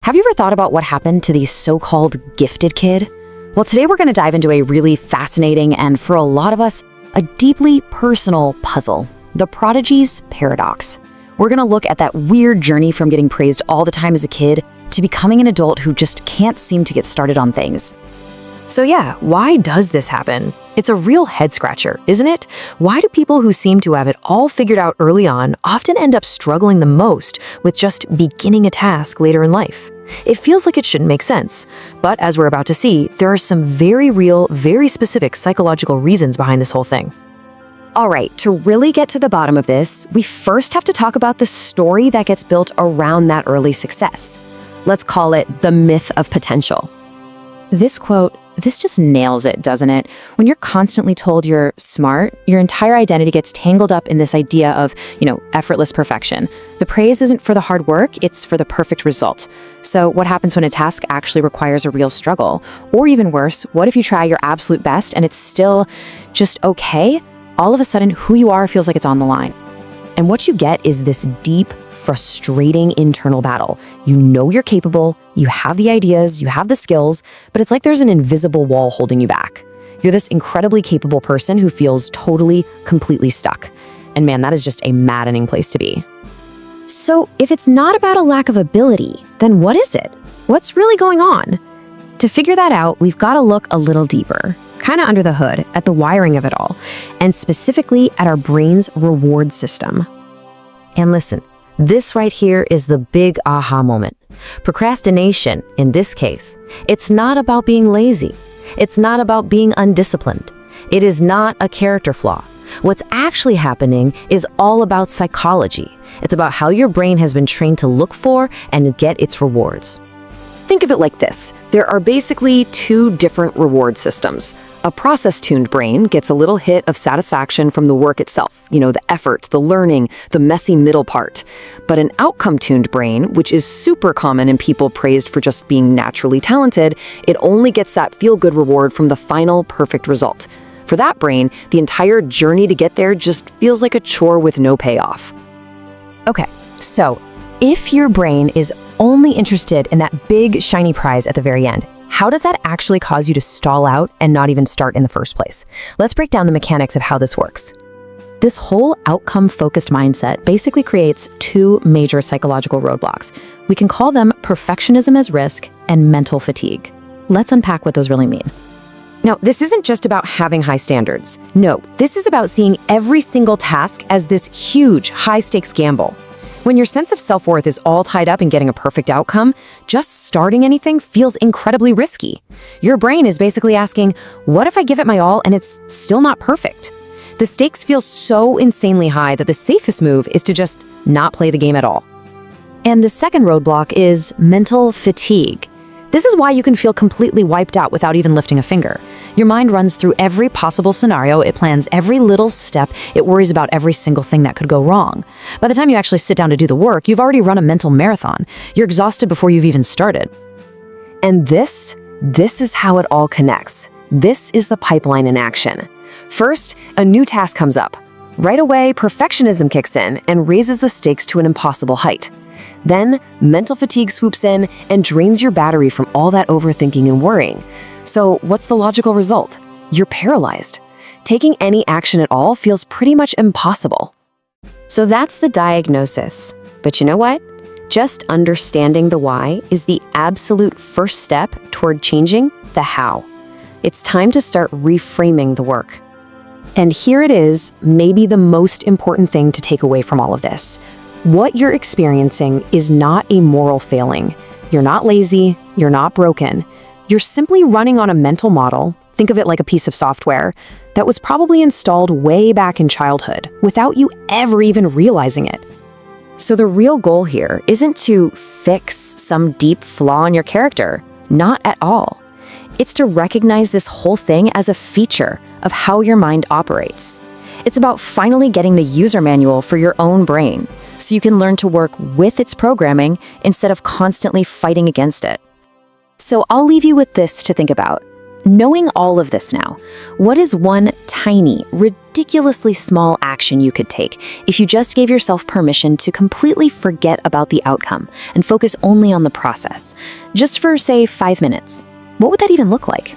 Have you ever thought about what happened to the so-called gifted kid? Well, today we're going to dive into a really fascinating and, for a lot of us, a deeply personal puzzle, the prodigy's paradox. We're going to look at that weird journey from getting praised all the time as a kid to becoming an adult who just can't seem to get started on things. So yeah, why does this happen? It's a real head-scratcher, isn't it? Why do people who seem to have it all figured out early on often end up struggling the most with just beginning a task later in life? It feels like it shouldn't make sense, but as we're about to see, there are some very real, very specific psychological reasons behind this whole thing. All right, to really get to the bottom of this, we first have to talk about the story that gets built around that early success. Let's call it the myth of potential. This quote, this just nails it, doesn't it? When you're constantly told you're smart, your entire identity gets tangled up in this idea of, effortless perfection. The praise isn't for the hard work, it's for the perfect result. So what happens when a task actually requires a real struggle? Or even worse, what if you try your absolute best and it's still just okay? All of a sudden, who you are feels like it's on the line. And what you get is this deep, frustrating internal battle. You know you're capable, you have the ideas, you have the skills, but it's like there's an invisible wall holding you back. You're this incredibly capable person who feels totally, completely stuck. And man, that is just a maddening place to be. So if it's not about a lack of ability, then what is it? What's really going on? To figure that out, we've got to look a little deeper, kind of under the hood, at the wiring of it all, and specifically at our brain's reward system. And listen, this right here is the big aha moment. Procrastination, in this case, it's not about being lazy. It's not about being undisciplined. It is not a character flaw. What's actually happening is all about psychology. It's about how your brain has been trained to look for and get its rewards. Think of it like this. There are basically two different reward systems. A process-tuned brain gets a little hit of satisfaction from the work itself, the effort, the learning, the messy middle part. But an outcome-tuned brain, which is super common in people praised for just being naturally talented, it only gets that feel-good reward from the final perfect result. For that brain, the entire journey to get there just feels like a chore with no payoff. Okay, so if your brain is only interested in that big, shiny prize at the very end, how does that actually cause you to stall out and not even start in the first place? Let's break down the mechanics of how this works. This whole outcome-focused mindset basically creates two major psychological roadblocks. We can call them perfectionism as risk and mental fatigue. Let's unpack what those really mean. Now, this isn't just about having high standards. No, this is about seeing every single task as this huge, high-stakes gamble. When your sense of self-worth is all tied up in getting a perfect outcome, just starting anything feels incredibly risky. Your brain is basically asking, what if I give it my all and it's still not perfect? The stakes feel so insanely high that the safest move is to just not play the game at all. And the second roadblock is mental fatigue. This is why you can feel completely wiped out without even lifting a finger. Your mind runs through every possible scenario, it plans every little step, it worries about every single thing that could go wrong. By the time you actually sit down to do the work, you've already run a mental marathon. You're exhausted before you've even started. And this is how it all connects. This is the pipeline in action. First, a new task comes up. Right away, perfectionism kicks in and raises the stakes to an impossible height. Then, mental fatigue swoops in and drains your battery from all that overthinking and worrying. So, what's the logical result? You're paralyzed. Taking any action at all feels pretty much impossible. So that's the diagnosis. But you know what? Just understanding the why is the absolute first step toward changing the how. It's time to start reframing the work. And here it is, maybe the most important thing to take away from all of this. What you're experiencing is not a moral failing. You're not lazy, you're not broken. You're simply running on a mental model, think of it like a piece of software, that was probably installed way back in childhood without you ever even realizing it. So the real goal here isn't to fix some deep flaw in your character, not at all. It's to recognize this whole thing as a feature of how your mind operates. It's about finally getting the user manual for your own brain, so you can learn to work with its programming instead of constantly fighting against it. So I'll leave you with this to think about. Knowing all of this now, what is one tiny, ridiculous ridiculously small action you could take if you just gave yourself permission to completely forget about the outcome and focus only on the process, just for, say, 5 minutes. What would that even look like?